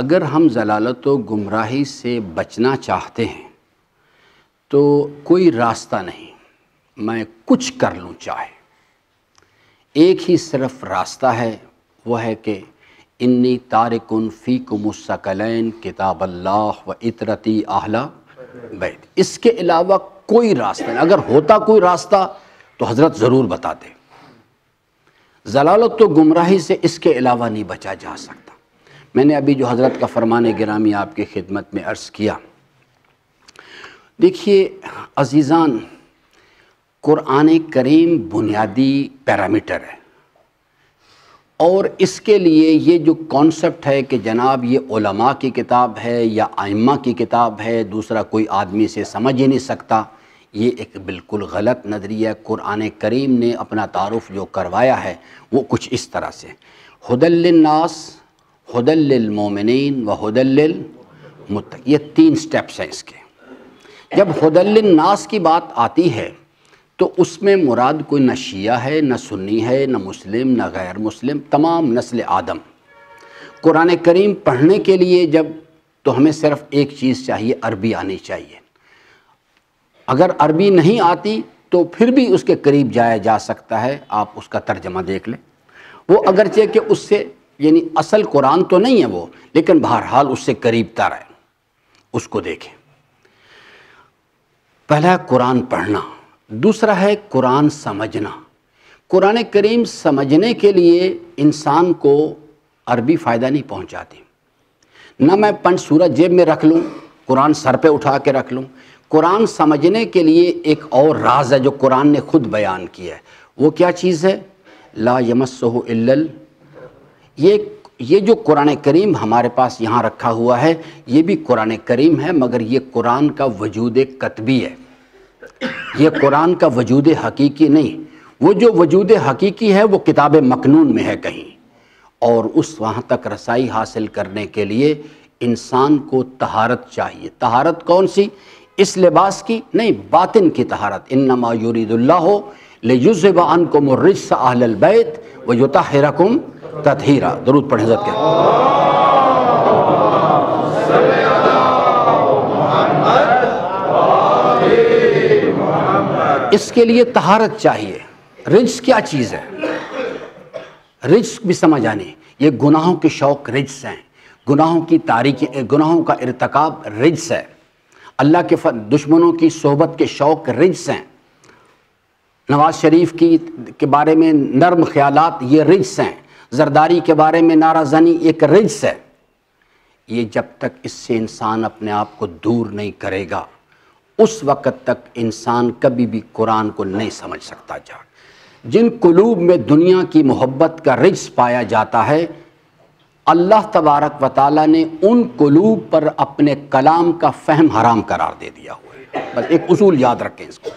اگر ہم ضلالت و گمراہی سے بچنا چاہتے ہیں تو کوئی راستہ نہیں، میں کچھ کر لوں چاہے، ایک ہی صرف راستہ ہے، وہ ہے کہ انی تارکن فیکم الثقلین کتاب اللہ و اطرتی اہل بیت۔ اس کے علاوہ کوئی راستہ نہیں۔ اگر ہوتا کوئی راستہ تو حضرت ضرور بتاتے۔ ضلالت و گمراہی سے اس کے علاوہ نہیں بچا جا سکتا۔ میں نے ابھی جو حضرت کا فرمان گرامی آپ کی خدمت میں عرض کیا، دیکھیے عزیزان، قرآن کریم بنیادی پیرامیٹر ہے، اور اس کے لیے یہ جو کانسیپٹ ہے کہ جناب یہ علماء کی کتاب ہے یا ائمہ کی کتاب ہے، دوسرا کوئی آدمی سے سمجھ ہی نہیں سکتا، یہ ایک بالکل غلط نظریہ ہے۔ قرآن کریم نے اپنا تعارف جو کروایا ہے وہ کچھ اس طرح سے، ھدی للناس، ھدی للمومنین و ھدی للمتقین، یہ 3 سٹیپس ہیں اس کے۔ جب ھدی للناس کی بات آتی ہے تو اس میں مراد کوئی نہ شیعہ ہے، نہ سنی ہے، نہ مسلم، نہ غیر مسلم، تمام نسل آدم۔ قرآن کریم پڑھنے کے لیے جب تو ہمیں صرف ایک چیز چاہیے، عربی آنی چاہیے۔ اگر عربی نہیں آتی تو پھر بھی اس کے قریب جایا جا سکتا ہے، آپ اس کا ترجمہ دیکھ لیں۔ وہ اگرچہ کہ اس سے یعنی اصل قرآن تو نہیں ہے وہ، لیکن بہرحال اس سے قریب تر ہے، اس کو دیکھیں۔ پہلا قرآن پڑھنا، دوسرا ہے قرآن سمجھنا۔ قرآن کریم سمجھنے کے لیے انسان کو عربی فائدہ نہیں پہنچاتی۔ نہ میں 5 سورت جیب میں رکھ لوں، قرآن سر پہ اٹھا کے رکھ لوں۔ قرآن سمجھنے کے لیے ایک اور راز ہے جو قرآن نے خود بیان کیا ہے۔ وہ کیا چیز ہے؟ لا یمسہ الا یہ جو قرآن کریم ہمارے پاس یہاں رکھا ہوا ہے، یہ بھی قرآن کریم ہے، مگر یہ قرآن کا وجود کتبی ہے، یہ قرآن کا وجود حقیقی نہیں۔ وہ جو وجود حقیقی ہے وہ کتاب مکنون میں ہے کہیں، اور اس وہاں تک رسائی حاصل کرنے کے لیے انسان کو طہارت چاہیے۔ طہارت کون سی؟ اس لباس کی نہیں، باطن کی طہارت۔ انما یرید اللہ لیذھب عنکم الرجس اہل البیت ویطہرکم تطہیرا۔ درود پڑھیں حضرت کے۔ اس کے لیے طہارت چاہیے۔ رجس کیا چیز ہے؟ رجس بھی سمجھ آنی، یہ گناہوں کے شوق رجس ہیں، گناہوں کی تاریکی، گناہوں کا ارتکاب رجس ہے، اللہ کے دشمنوں کی صحبت کے شوق رجس ہیں، نواز شریف کے بارے میں نرم خیالات یہ رجس ہیں، زرداری کے بارے میں نعرہ زنی ایک رجس ہے۔ یہ جب تک اس سے انسان اپنے آپ کو دور نہیں کرے گا، اس وقت تک انسان کبھی بھی قرآن کو نہیں سمجھ سکتا۔ جن قلوب میں دنیا کی محبت کا رجس پایا جاتا ہے، اللہ تبارک و تعالیٰ نے ان قلوب پر اپنے کلام کا فہم حرام قرار دے دیا ہوا ہے۔ بس ایک اصول یاد رکھیں اس کو،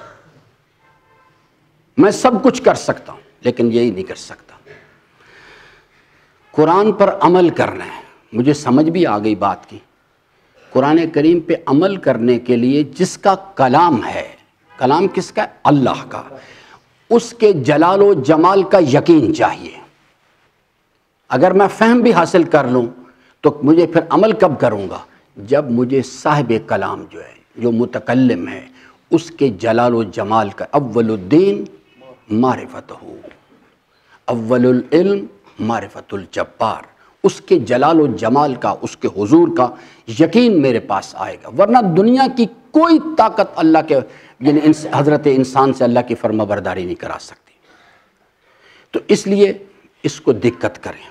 میں سب کچھ کر سکتا ہوں لیکن یہی نہیں کر سکتا۔ قرآن پر عمل کرنا ہے، مجھے سمجھ بھی آ گئی بات کی۔ قرآن کریم پہ عمل کرنے کے لیے جس کا کلام ہے، کلام کس کا ہے؟ اللہ کا، اس کے جلال و جمال کا یقین چاہیے۔ اگر میں فہم بھی حاصل کر لوں تو مجھے پھر عمل کب کروں گا؟ جب مجھے صاحب کلام جو ہے، جو متکلم ہے، اس کے جلال و جمال کا، اول الدین معرفتہ، اول العلم معرفت الجبار، اس کے جلال و جمال کا، اس کے حضور کا یقین میرے پاس آئے گا، ورنہ دنیا کی کوئی طاقت اللہ کے یعنی حضرت انسان سے اللہ کی فرما برداری نہیں کرا سکتی۔ تو اس لیے اس کو دقت کریں۔